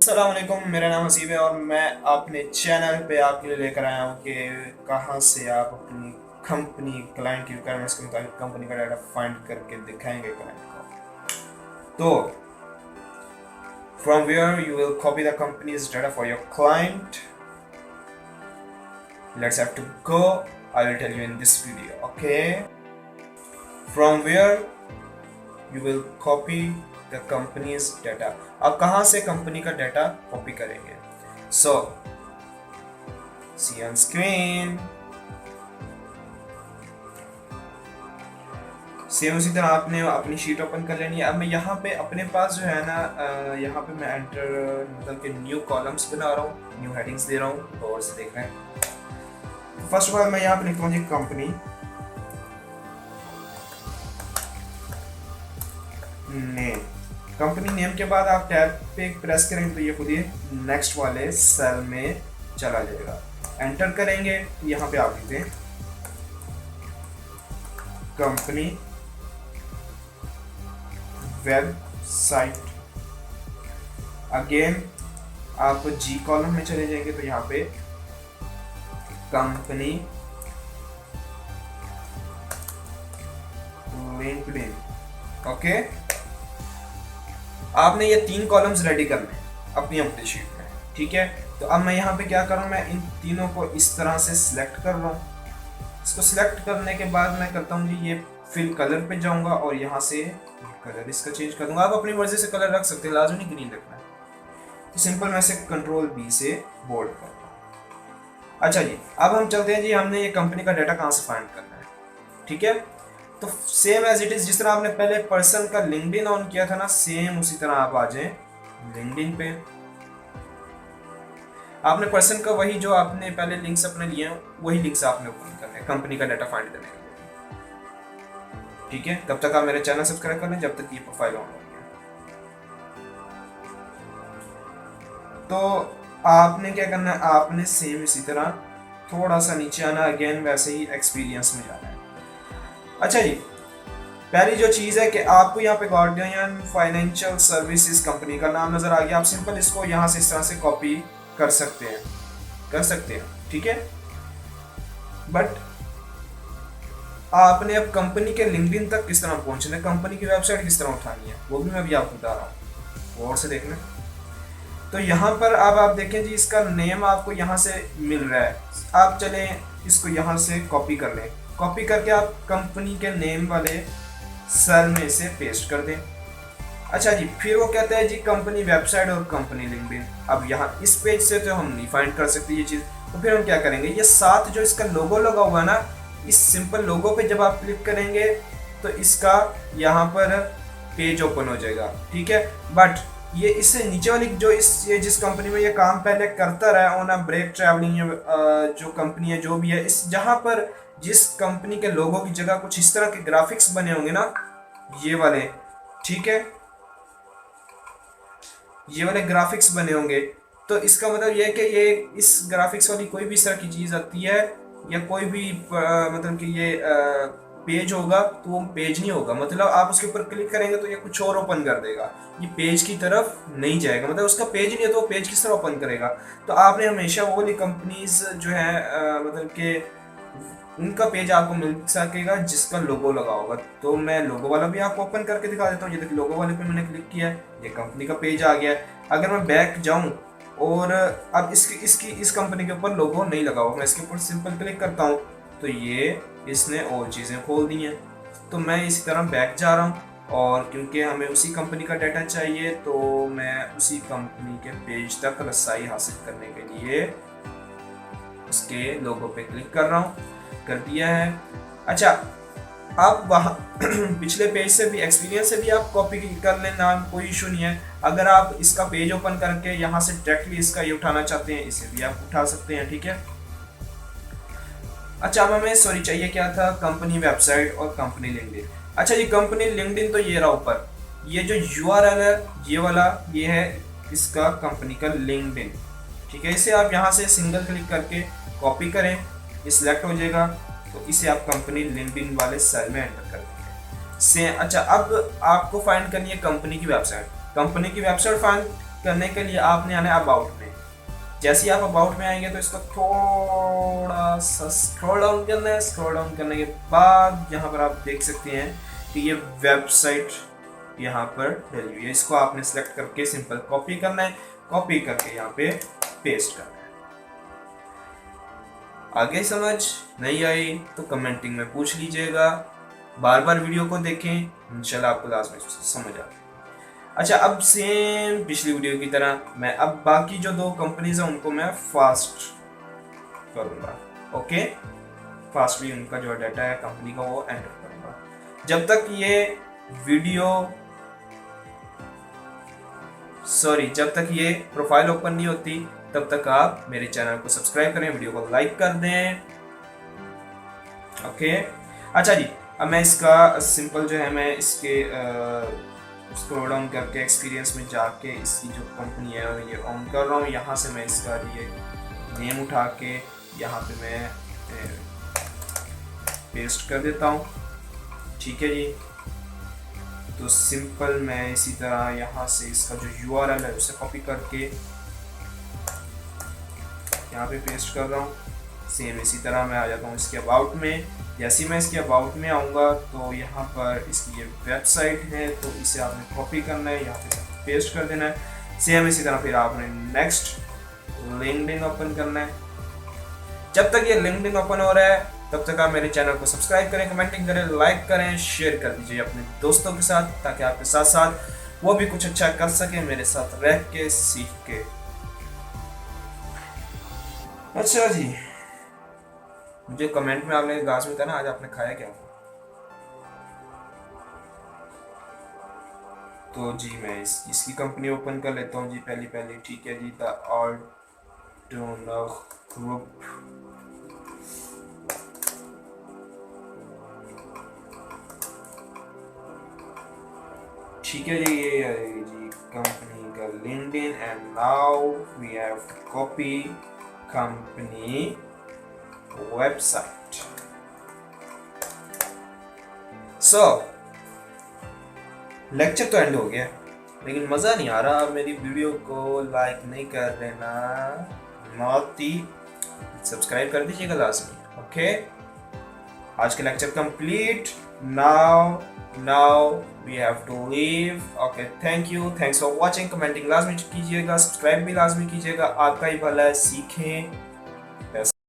अस्सलाम वालेकुम, मेरा नाम हसीब है और मैं अपने चैनल पे आपके लिए लेकर आया हूँ कि कहाँ से आप अपनी कंपनी क्लाइंट की रिक्वायरमेंट्स के मुताबिक कंपनी का डाटा फाइंड करके दिखाएंगे क्लाइंट को। तो from where you will copy the company's data for your client, let's have to go, I will tell you in this video, okay. From where you will copy the company's data, आप कहाँ से company का data copy करेंगे। So see on screen, same उसी तरह आपने अपनी sheet open कर लेनी है। अब मैं यहाँ पे अपने पास जो है ना, यहाँ पे मैं एंटर मतलब कि न्यू कॉलम्स बना रहा हूँ, न्यू हेडिंग्स दे रहा हूँ, और से देख रहे हैं। फर्स्ट ऑफ ऑल मैं यहाँ पे लिखता हूँ कंपनी नेम। कंपनी नेम के बाद आप टैब पे प्रेस करेंगे तो ये खुद ही नेक्स्ट वाले सेल में चला जाएगा। एंटर करेंगे तो यहाँ पे आप लिखते हैं कंपनी वेबसाइट। अगेन आप जी कॉलम में चले जाएंगे तो यहाँ पे कंपनी लिंक्डइन, ओके। आपने ये 3 कॉलम्स रेडी करने हैं अपनी अपनी शीट में, ठीक है। तो अब मैं यहाँ पे क्या कर रहा हूँ, मैं इन तीनों को इस तरह से सिलेक्ट कर रहा हूँ। इसको सिलेक्ट करने के बाद मैं करता हूँ जी ये फिल कलर पे जाऊंगा और यहाँ से कलर इसका चेंज कर दूंगा। आप अपनी मर्जी से कलर रख सकते हैं, लाजमी ग्रीन रखना है। तो सिंपल मैं से कंट्रोल बी से बोल्ड करता हूँ। अच्छा जी, अब हम चलते हैं जी, हमने ये कंपनी का डाटा कहाँ से फाइंड करना है, ठीक है। तो सेम एज इट इज, जिस तरह आपने पहले पर्सन का लिंक्डइन ऑन किया था ना, सेम उसी तरह आप आ जाएं लिंक्डइन पे। आपने पर्सन का वही जो आपने पहले लिंक्स अपने लिए हैं वही लिंक्स आपने ओपन करने हैं कंपनी का डाटा फाइंड करने के लिए, ठीक है। तब तक आप मेरे चैनल सब्सक्राइब कर लें जब तक ये प्रोफाइल ऑन हो गया। तो आपने क्या करना है, आपने सेम इसी तरह थोड़ा सा नीचे आना, अगेन वैसे ही एक्सपीरियंस में जाना है। अच्छा जी, पहली जो चीज़ है कि आपको यहाँ पे गार्डियन फाइनेंशियल सर्विसेज कंपनी का नाम नज़र आ गया। आप सिंपल इसको यहाँ से इस तरह से कॉपी कर सकते हैं, ठीक है। बट आपने अब कंपनी के लिंक्डइन तक किस तरह पहुँचना है, कंपनी की वेबसाइट किस तरह उठानी है, वो भी मैं अभी आपको बता रहा हूँ, और से देखना। तो यहाँ पर अब आप देखें जी, इसका नेम आपको यहाँ से मिल रहा है। आप चलें इसको यहाँ से कॉपी कर लें, कॉपी करके आप कंपनी के नेम वाले सेल में इसे पेस्ट कर दें। अच्छा जी, फिर वो कहता है जी कंपनी वेबसाइट और कंपनी लिंक्डइन। अब यहाँ इस पेज से तो हम नहीं फाइंड कर सकते ये चीज़, तो फिर हम क्या करेंगे, ये साथ जो इसका लोगो लगा हुआ है ना, इस सिंपल लोगो पे जब आप क्लिक करेंगे तो इसका यहाँ पर पेज ओपन हो जाएगा, ठीक है। बट ये इससे नीचे वाली जो ये जिस कंपनी में ये काम पहले करता रहा है, ऑन अ ब्रेक ट्रैवलिंग जो कंपनी है जो भी है, इस जहाँ पर जिस कंपनी के लोगों की जगह कुछ इस तरह के ग्राफिक्स बने होंगे ना, ये वाले, ठीक है, ये वाले ग्राफिक्स बने होंगे, तो इसका मतलब ये है कि ये इस ग्राफिक्स वाली कोई भी इस तरह की चीज़ आती है या कोई भी मतलब कि ये पेज होगा तो वो पेज नहीं होगा, मतलब आप उसके ऊपर क्लिक करेंगे तो ये कुछ और ओपन कर देगा, ये पेज की तरफ नहीं जाएगा, मतलब उसका पेज नहीं है तो वो पेज किस तरह ओपन करेगा। तो आपने हमेशा वो वाली कंपनीज जो है मतलब कि उनका पेज आपको मिल सकेगा जिसका लोगो लगा होगा। तो मैं लोगो वाला भी आपको ओपन करके दिखा देता हूँ। ये देखिए, लोगो वाले पे मैंने क्लिक किया है, ये कंपनी का पेज आ गया है। अगर मैं बैक जाऊँ और अब इस कंपनी के ऊपर लोगो नहीं लगा हुआ, मैं इसके ऊपर सिंपल क्लिक करता हूँ तो ये इसने और चीज़ें खोल दी हैं। तो मैं इसी तरह बैक जा रहा हूँ, और क्योंकि हमें उसी कंपनी का डाटा चाहिए तो मैं उसी कंपनी के पेज तक रसाई हासिल करने के लिए उसके लोगो पे क्लिक कर रहा हूँ, कर दिया है। अच्छा, आप वहाँ पिछले पेज से भी, एक्सपीरियंस से भी आप कॉपी कर लेना, कोई इशू नहीं है। अगर आप इसका पेज ओपन करके यहाँ से डायरेक्टली इसका ये उठाना चाहते हैं, इसे भी आप उठा सकते हैं, ठीक है। अच्छा, अब हमें चाहिए क्या था, कंपनी वेबसाइट और कंपनी लिंक्डइन। अच्छा जी, कंपनी लिंक्डइन तो ये रहा ऊपर, ये जो URL है ये वाला, ये है इसका कंपनी का लिंक्डइन, ठीक है। इसे आप यहाँ से सिंगल क्लिक करके कॉपी करें, ये सिलेक्ट हो जाएगा, तो इसे आप कंपनी लिंक्डइन वाले सेल में एंटर कर देंगे। अच्छा, अब आपको फाइंड करनी है कंपनी की वेबसाइट। कंपनी की वेबसाइट फाइंड करने के लिए आपने आना है अबाउट में। जैसे ही आप अबाउट में आएंगे तो इसको थोड़ा सा स्क्रॉल डाउन करना है। स्क्रॉल डाउन करने के बाद यहाँ पर आप देख सकते हैं कि ये वेबसाइट यहाँ पर डली हुई है। इसको आपने सेलेक्ट करके सिंपल कॉपी करना है, कॉपी करके यहाँ पे पेस्ट करना है। आगे समझ नहीं आई तो कमेंटिंग में पूछ लीजिएगा, बार बार वीडियो को देखें, इंशाल्लाह आपको लाजमी समझ आ। अच्छा, अब सेम पिछली वीडियो की तरह मैं अब बाकी जो 2 कंपनीज हैं उनको मैं फास्ट करूँगा। ओके, फास्टली उनका जो डाटा है कंपनी का वो एंटर करूँगा। जब तक ये जब तक ये प्रोफाइल ओपन नहीं होती तब तक आप मेरे चैनल को सब्सक्राइब करें, वीडियो को लाइक कर दें। ओके, अच्छा जी, अब मैं इसका सिंपल जो है मैं इसके स्क्रॉल डाउन करके एक्सपीरियंस में जाके इसकी जो कंपनी है ये ऑन कर रहा हूँ। यहाँ से मैं इसका ये नेम उठा के यहाँ पे मैं पेस्ट कर देता हूँ। ठीक है जी, तो सिंपल मैं इसी तरह यहाँ से इसका जो URL है उसे कॉपी करके यहाँ पे पेस्ट कर रहा हूँ। सेम इसी तरह मैं आ जाता हूँ इसके अबाउट में। जैसे ही मैं इसके अबाउट में आऊँगा तो यहाँ पर इसकी ये वेबसाइट है, तो इसे आपने कॉपी करना है, यहाँ पे पेस्ट कर देना है। सेम इसी तरह फिर आपने नेक्स्ट लिंक्डइन ओपन करना है। जब तक ये लिंक्डइन ओपन हो रहा है तब तक आप मेरे चैनल को सब्सक्राइब करें, कमेंटिंग करें, लाइक करें, शेयर कर दीजिए अपने दोस्तों के साथ, ताकि आपके साथ साथ वो भी कुछ अच्छा कर सके मेरे साथ रह के, सीख के। अच्छा जी, मुझे कमेंट में आपने लाजमी कहना आज आपने खाया क्या। तो जी मैं इसकी कंपनी ओपन कर लेता हूँ जी पहली। ठीक है जी, द ऑल्टोनर ग्रुप। ठीक है जी, ये है जी कंपनी का LinkedIn. And now we have to copy company website. So lecture तो एंड हो गया, लेकिन मज़ा नहीं आ रहा। मेरी वीडियो को लाइक नहीं कर रहे ना, नॉटी सब्सक्राइब कर दीजिएगा लाजमी। ओके, आज का lecture complete. Now we have to leave. Okay, thank you, thanks for watching. Commenting लाजमी कीजिएगा, सब्सक्राइब भी लाजमी कीजिएगा। आपका ही भला है, सीखें